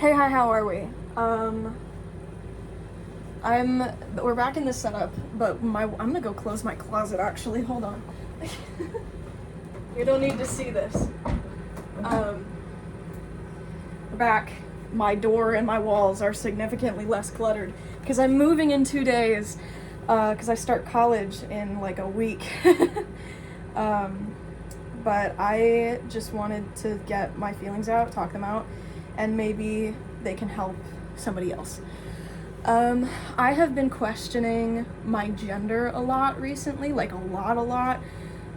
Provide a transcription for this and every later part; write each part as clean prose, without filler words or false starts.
Hey, hi, how are we? We're back in this setup, but I'm gonna go close my closet actually, hold on. You don't need to see this. We're back. My door and my walls are significantly less cluttered because I'm moving in 2 days, because I start college in like a week. But I just wanted to get my feelings out, talk them out, and maybe they can help somebody else. I have been questioning my gender a lot recently, like a lot.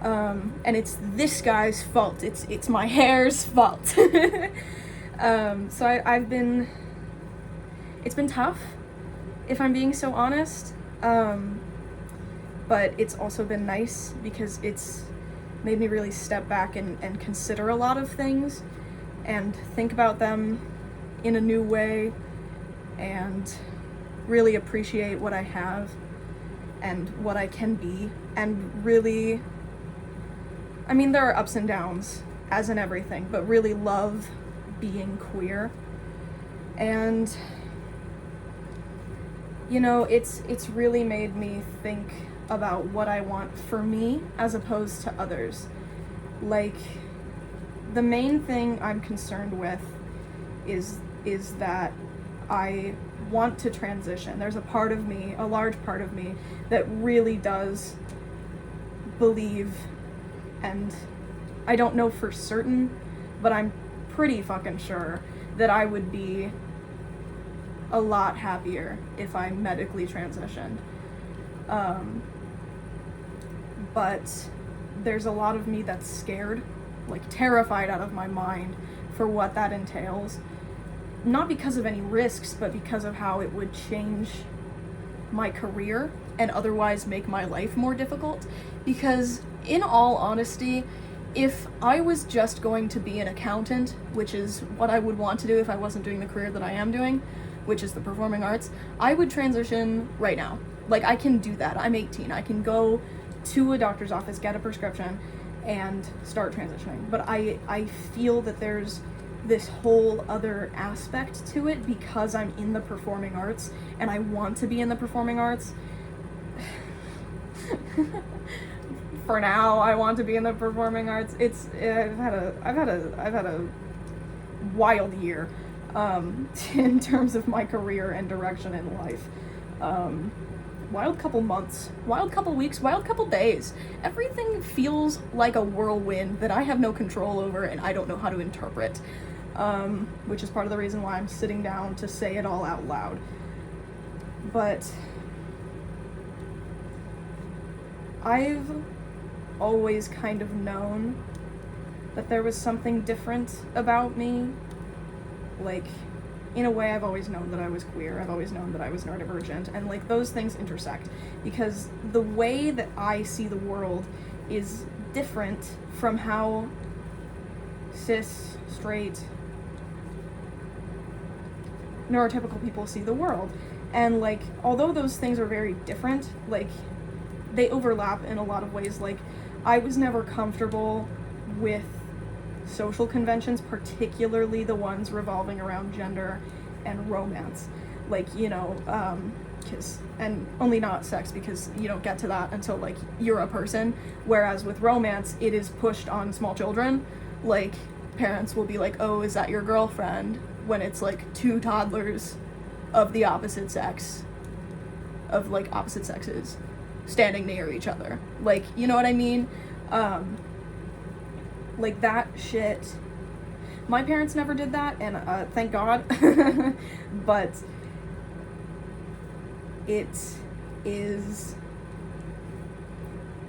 And it's this guy's fault. It's my hair's fault. It's been tough, if I'm being so honest. But it's also been nice because it's made me really step back and consider a lot of things and think about them in a new way and really appreciate what I have and what I can be, and really, I mean, there are ups and downs as in everything, but really love being queer. And you know, it's really made me think about what I want for me as opposed to others. Like, the main thing I'm concerned with is that I want to transition. There's a part of me, a large part of me, that really does believe, and I don't know for certain, but I'm pretty fucking sure that I would be a lot happier if I medically transitioned. But there's a lot of me that's scared, like terrified out of my mind for what that entails. Not because of any risks, but because of how it would change my career and otherwise make my life more difficult. Because in all honesty, if I was just going to be an accountant, which is what I would want to do if I wasn't doing the career that I am doing, which is the performing arts, I would transition right now. Like, I can do that. I'm 18. I can go to a doctor's office, get a prescription, and start transitioning. But I feel that there's this whole other aspect to it because I'm in the performing arts and I want to be in the performing arts. For now, I want to be in the performing arts. I've had a wild year, in terms of my career and direction in life. Wild couple months, wild couple weeks, wild couple days. Everything feels like a whirlwind that I have no control over and I don't know how to interpret, which is part of the reason why I'm sitting down to say it all out loud. But I've always kind of known that there was something different about me. Like, in a way, I've always known that I was queer. I've always known that I was neurodivergent, and like those things intersect because the way that I see the world is different from how cis, straight, neurotypical people see the world. And like, although those things are very different, like, they overlap in a lot of ways. Like, I was never comfortable with social conventions, particularly the ones revolving around gender and romance. Like, you know, and only not sex, because you don't get to that until like you're a person. Whereas with romance, it is pushed on small children. Like, parents will be like, oh, is that your girlfriend? When it's like two toddlers of the opposite sex, of like opposite sexes, standing near each other. Like, you know what I mean? Like, that shit, my parents never did that, and thank God. But it is,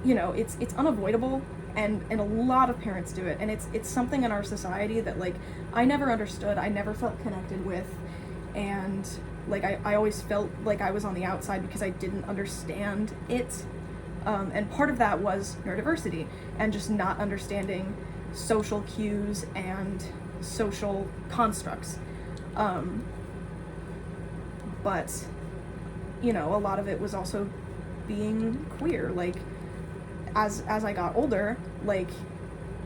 you know, it's unavoidable, and a lot of parents do it, and it's something in our society that like I never understood, I never felt connected with, and like I always felt like I was on the outside because I didn't understand it. And part of that was neurodiversity and just not understanding social cues and social constructs. But, you know, a lot of it was also being queer. Like, as I got older, like,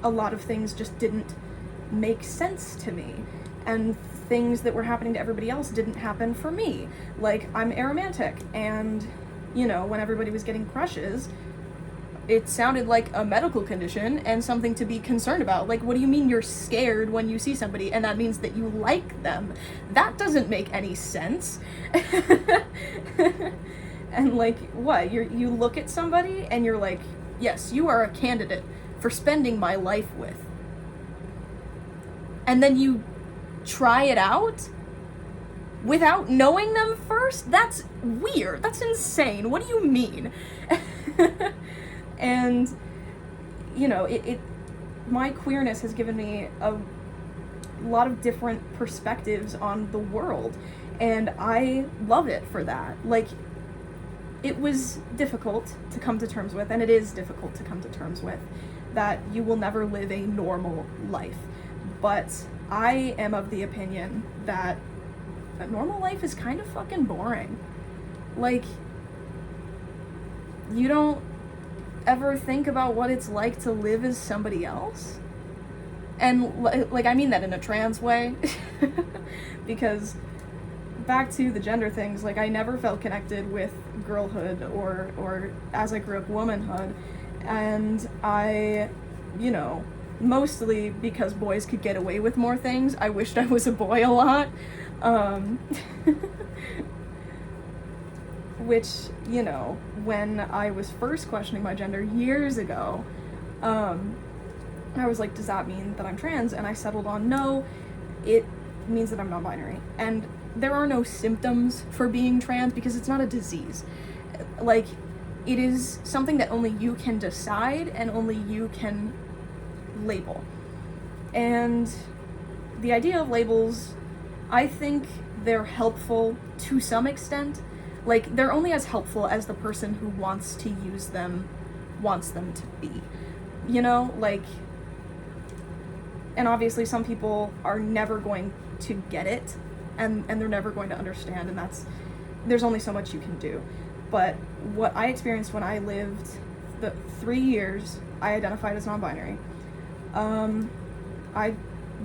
a lot of things just didn't make sense to me. And things that were happening to everybody else didn't happen for me. Like, I'm aromantic, and, you know, when everybody was getting crushes, it sounded like a medical condition and something to be concerned about. Like, what do you mean you're scared when you see somebody and that means that you like them? That doesn't make any sense. And, like, what? You look at somebody and you're like, yes, you are a candidate for spending my life with. And then you try it out without knowing them first? That's weird. That's insane. What do you mean? And, you know, my queerness has given me a lot of different perspectives on the world, and I love it for that. Like, it was difficult to come to terms with, and it is difficult to come to terms with, that you will never live a normal life. But I am of the opinion that a normal life is kind of fucking boring. Like, you don't ever think about what it's like to live as somebody else? And, like, I mean that in a trans way. Because, back to the gender things, like, I never felt connected with girlhood or as I grew up, womanhood. And I, you know, mostly because boys could get away with more things, I wished I was a boy a lot. Which, you know, when I was first questioning my gender years ago, I was like, does that mean that I'm trans? And I settled on no, it means that I'm non-binary. And there are no symptoms for being trans because it's not a disease. Like, it is something that only you can decide and only you can label. And the idea of labels, I think they're helpful to some extent. Like, they're only as helpful as the person who wants to use them wants them to be. You know, like, and obviously some people are never going to get it, and they're never going to understand, and there's only so much you can do. But what I experienced when I lived the 3 years I identified as non-binary, I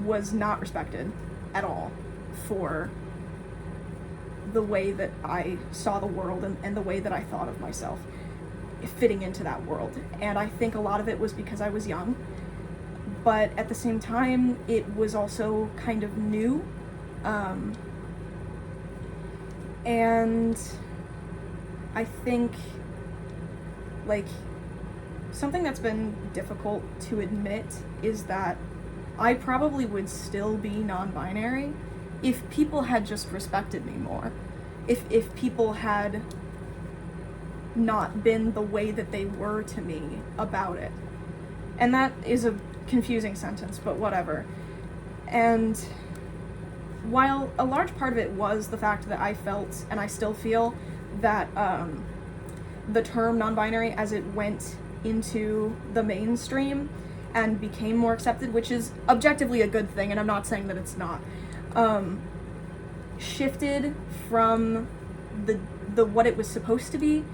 was not respected at all for the way that I saw the world and the way that I thought of myself fitting into that world. And I think a lot of it was because I was young, but at the same time, it was also kind of new. And I think, like, something that's been difficult to admit is that I probably would still be non-binary if people had just respected me more. If people had not been the way that they were to me about it. And that is a confusing sentence, but whatever. And while a large part of it was the fact that I felt, and I still feel, that the term non-binary, as it went into the mainstream and became more accepted, which is objectively a good thing, and I'm not saying that it's not, shifted from the what it was supposed to be.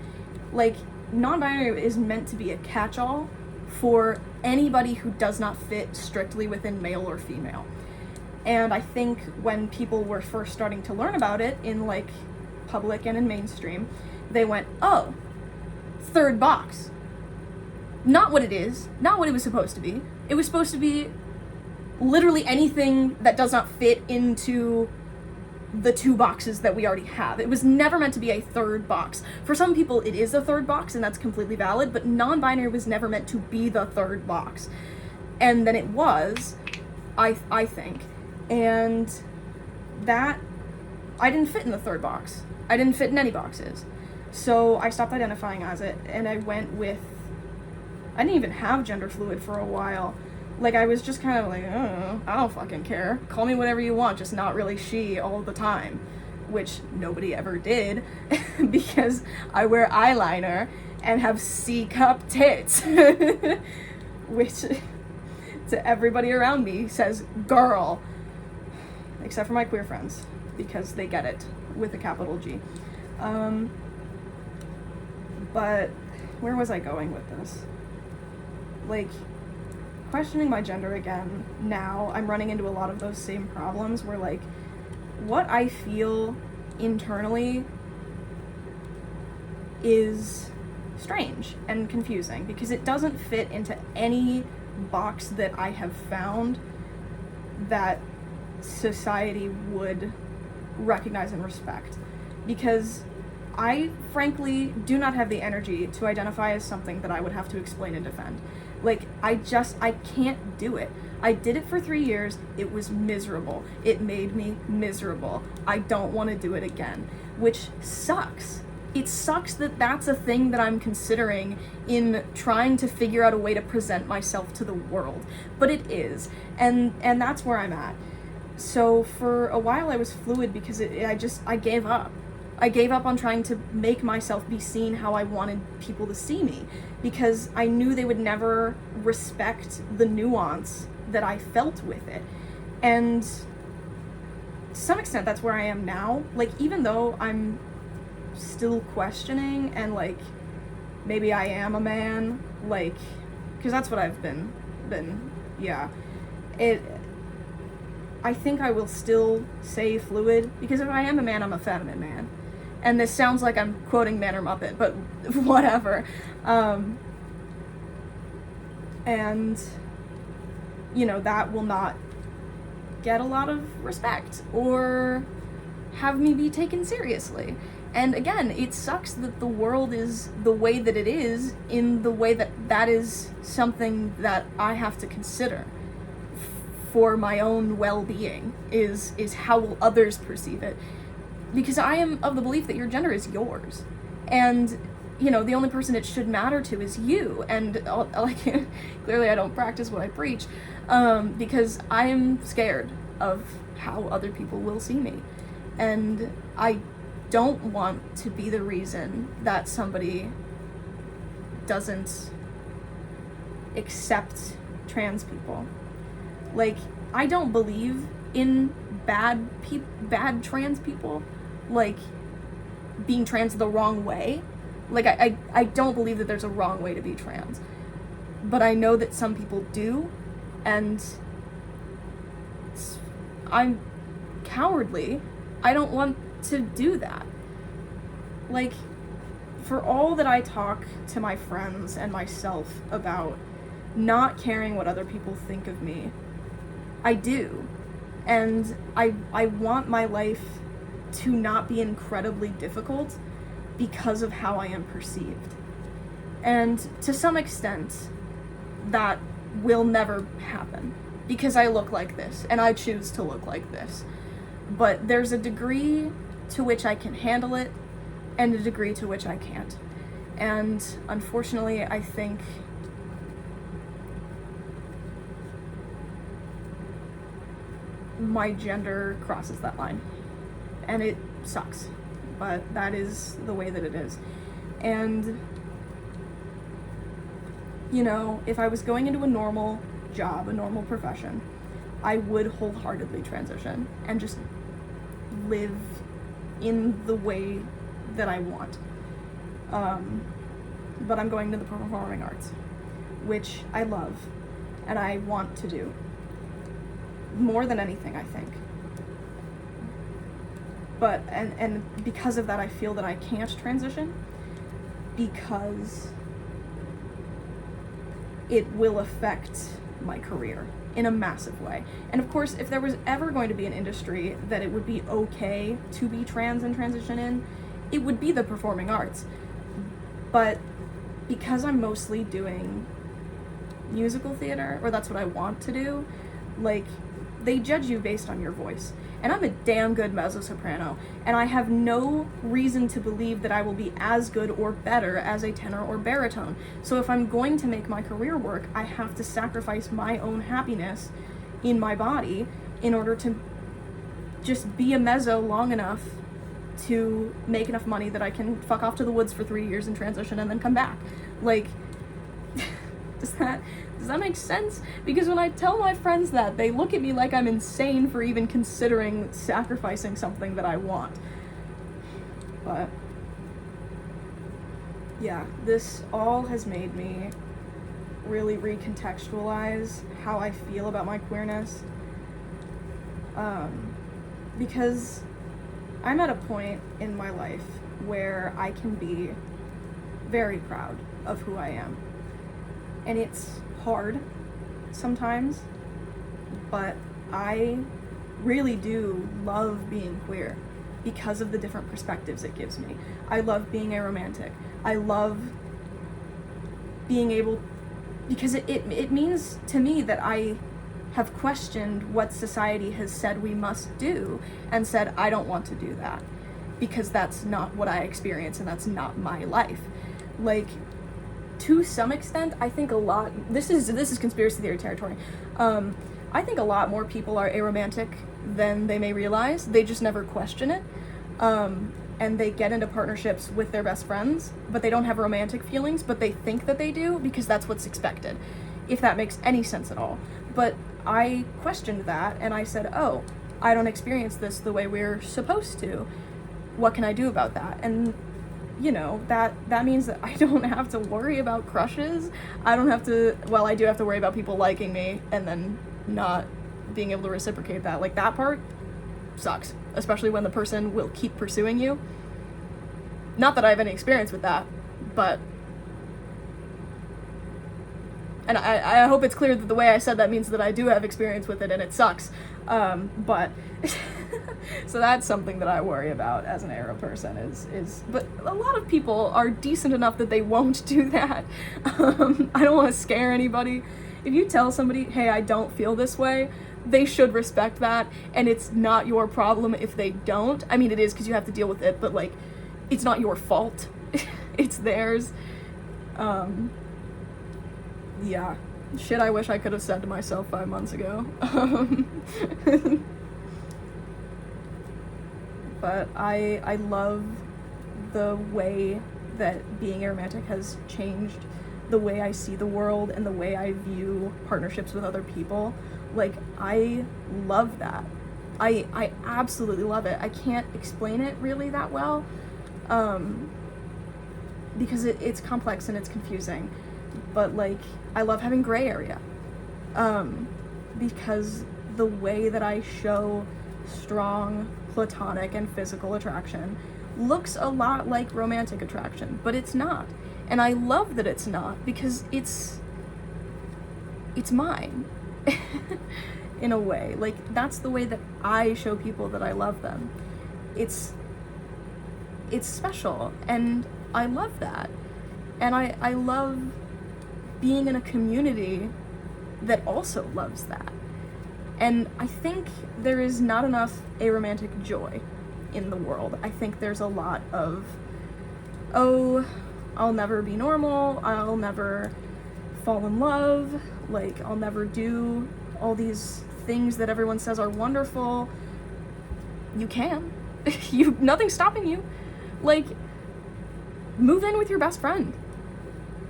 Like, non-binary is meant to be a catch-all for anybody who does not fit strictly within male or female. And I think when people were first starting to learn about it in, like, public and in mainstream, they went, oh, third box. Not what it is, not what it was supposed to be. It was supposed to be literally anything that does not fit into the two boxes that we already have. It was never meant to be a third box. For some people, it is a third box, and that's completely valid, but non-binary was never meant to be the third box. And then it was, I think. And that, I didn't fit in the third box. I didn't fit in any boxes. So I stopped identifying as it, and I went with, I didn't even have gender fluid for a while. Like, I was just kind of like, oh, I don't fucking care. Call me whatever you want, just not really she all the time. Which nobody ever did, because I wear eyeliner and have C-cup tits. Which, to everybody around me, says girl. Except for my queer friends, because they get it with a capital G. But where was I going with this? Like, questioning my gender again now, I'm running into a lot of those same problems where, like, what I feel internally is strange and confusing because it doesn't fit into any box that I have found that society would recognize and respect. Because I frankly do not have the energy to identify as something that I would have to explain and defend. Like, I can't do it. I did it for 3 years. It was miserable. It made me miserable. I don't want to do it again, which sucks. It sucks that that's a thing that I'm considering in trying to figure out a way to present myself to the world. But it is, and that's where I'm at. So for a while I was fluid because I gave up. I gave up on trying to make myself be seen how I wanted people to see me because I knew they would never respect the nuance that I felt with it. And to some extent that's where I am now. Like, even though I'm still questioning and like maybe I am a man, like, because that's what I've been yeah, I think I will still say fluid because if I am a man, I'm a feminine man. And this sounds like I'm quoting Man or Muppet, but whatever. And, you know, that will not get a lot of respect or have me be taken seriously. And again, it sucks that the world is the way that it is in the way that is something that I have to consider for my own well-being is how will others perceive it. Because I am of the belief that your gender is yours. And, you know, the only person it should matter to is you. And clearly I don't practice what I preach, because I am scared of how other people will see me. And I don't want to be the reason that somebody doesn't accept trans people. Like, I don't believe in bad trans people, like, being trans the wrong way. Like, I don't believe that there's a wrong way to be trans. But I know that some people do, and I'm cowardly. I don't want to do that. Like, for all that I talk to my friends and myself about not caring what other people think of me, I do. And I want my life to not be incredibly difficult because of how I am perceived. And to some extent, that will never happen because I look like this and I choose to look like this. But there's a degree to which I can handle it and a degree to which I can't. And unfortunately, I think my gender crosses that line. And it sucks. But that is the way that it is. And, you know, if I was going into a normal job, a normal profession, I would wholeheartedly transition and just live in the way that I want. But I'm going to the performing arts, which I love and I want to do more than anything, I think. But and because of that, I feel that I can't transition because it will affect my career in a massive way. And of course, if there was ever going to be an industry that it would be okay to be trans and transition in, it would be the performing arts. But because I'm mostly doing musical theater, or that's what I want to do, like, they judge you based on your voice. And I'm a damn good mezzo-soprano, and I have no reason to believe that I will be as good or better as a tenor or baritone. So if I'm going to make my career work, I have to sacrifice my own happiness in my body in order to just be a mezzo long enough to make enough money that I can fuck off to the woods for 3 years and transition and then come back. Like, does that make sense? Because when I tell my friends that, they look at me like I'm insane for even considering sacrificing something that I want. But yeah, this all has made me really recontextualize how I feel about my queerness. because I'm at a point in my life where I can be very proud of who I am. And it's hard sometimes, but I really do love being queer because of the different perspectives it gives me. I love being aromantic. I love being able, because it means to me that I have questioned what society has said we must do and said, I don't want to do that because that's not what I experience and that's not my life. Like, to some extent, I think a lot, this is conspiracy theory territory. I think a lot more people are aromantic than they may realize. They just never question it. And they get into partnerships with their best friends, but they don't have romantic feelings, but they think that they do because that's what's expected, if that makes any sense at all. But I questioned that and I said, oh, I don't experience this the way we're supposed to. What can I do about that? And you know, that means that I don't have to worry about crushes. I don't have to, well, I do have to worry about people liking me and then not being able to reciprocate that. Like, that part sucks, especially when the person will keep pursuing you. Not that I have any experience with that, but, and I hope it's clear that the way I said that means that I do have experience with it and it sucks. But so that's something that I worry about as an aro person is but a lot of people are decent enough that they won't do that. I don't want to scare anybody. If you tell somebody, hey, I don't feel this way, they should respect that, and it's not your problem if they don't. I mean, it is because you have to deal with it, but like, it's not your fault. It's theirs. Yeah. Shit I wish I could have said to myself 5 months ago. But I love the way that being aromantic has changed the way I see the world and the way I view partnerships with other people. Like, I love that. I absolutely love it. I can't explain it really that well, because it's complex and it's confusing. But like, I love having gray area, because the way that I show strong platonic and physical attraction looks a lot like romantic attraction, but it's not. And I love that it's not, because it's mine. In a way. Like, that's the way that I show people that I love them. It's special, and I love that. And I love being in a community that also loves that. And I think there is not enough aromantic joy in the world. I think there's a lot of, oh, I'll never be normal, I'll never fall in love, like, I'll never do all these things that everyone says are wonderful. You can. Nothing's stopping you. Like, move in with your best friend.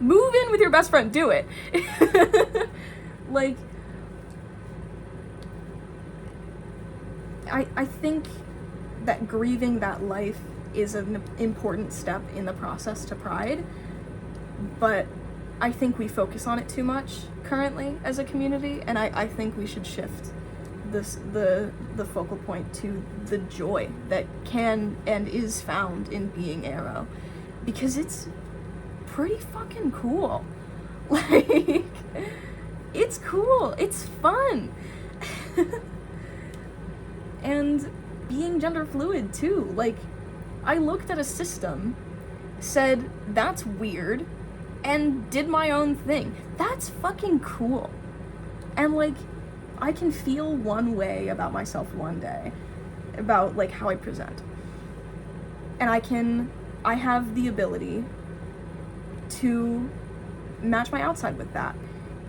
Move in with your best friend, do it. Like, I think that grieving that life is an important step in the process to pride, but I think we focus on it too much currently as a community, and I think we should shift the focal point to the joy that can and is found in being aro, because it's pretty fucking cool. Like, it's cool, it's fun. And being gender fluid too. Like, I looked at a system, said, that's weird, and did my own thing. That's fucking cool. And like, I can feel one way about myself one day, about like how I present. And I have the ability to match my outside with that.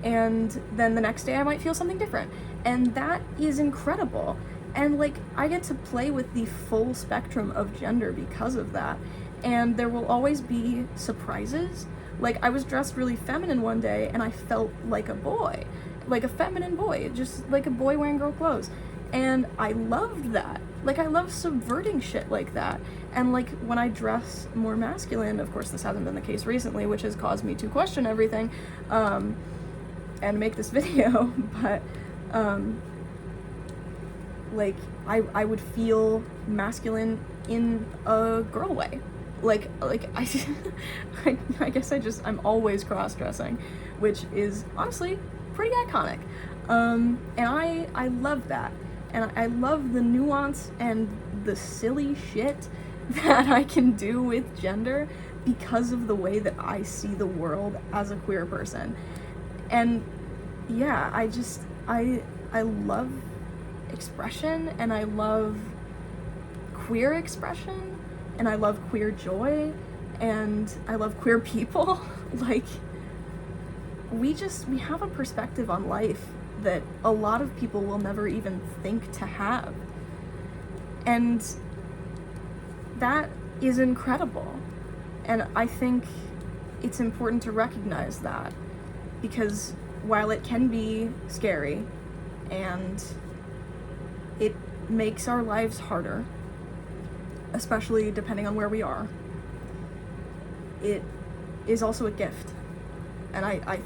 And then the next day I might feel something different. And that is incredible. And like, I get to play with the full spectrum of gender because of that. And there will always be surprises. Like, I was dressed really feminine one day and I felt like a boy. Like a feminine boy, just like a boy wearing girl clothes. And I loved that. Like, I love subverting shit like that. And like, when I dress more masculine, of course this hasn't been the case recently, which has caused me to question everything, and make this video, but Like, I would feel masculine in a girl way. Like I guess I'm always cross-dressing, which is honestly pretty iconic. And I love that. And I love the nuance and the silly shit that I can do with gender because of the way that I see the world as a queer person. And yeah, I love expression, and I love queer expression, and I love queer joy, and I love queer people. Like, we have a perspective on life that a lot of people will never even think to have. And that is incredible. And I think it's important to recognize that, because while it can be scary and it makes our lives harder, especially depending on where we are, it is also a gift. And I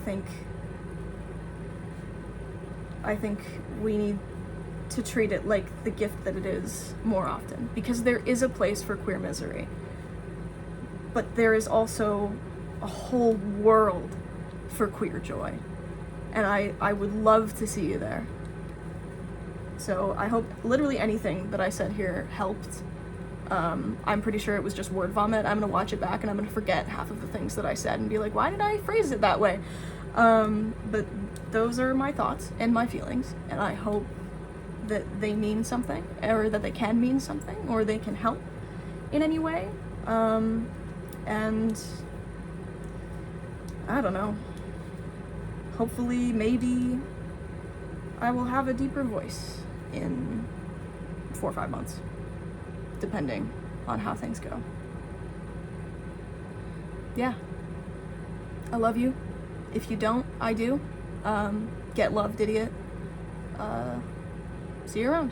think we need to treat it like the gift that it is more often, because there is a place for queer misery, but there is also a whole world for queer joy, and I would love to see you there. So I hope literally anything that I said here helped. I'm pretty sure it was just word vomit. I'm gonna watch it back and I'm gonna forget half of the things that I said and be like, why did I phrase it that way? But those are my thoughts and my feelings, and I hope that they mean something, or that they can mean something, or they can help in any way. And I don't know. Hopefully, maybe I will have a deeper voice in 4 or 5 months, depending on how things go. Yeah. I love you. If you don't, I do. Get loved, idiot. See you around.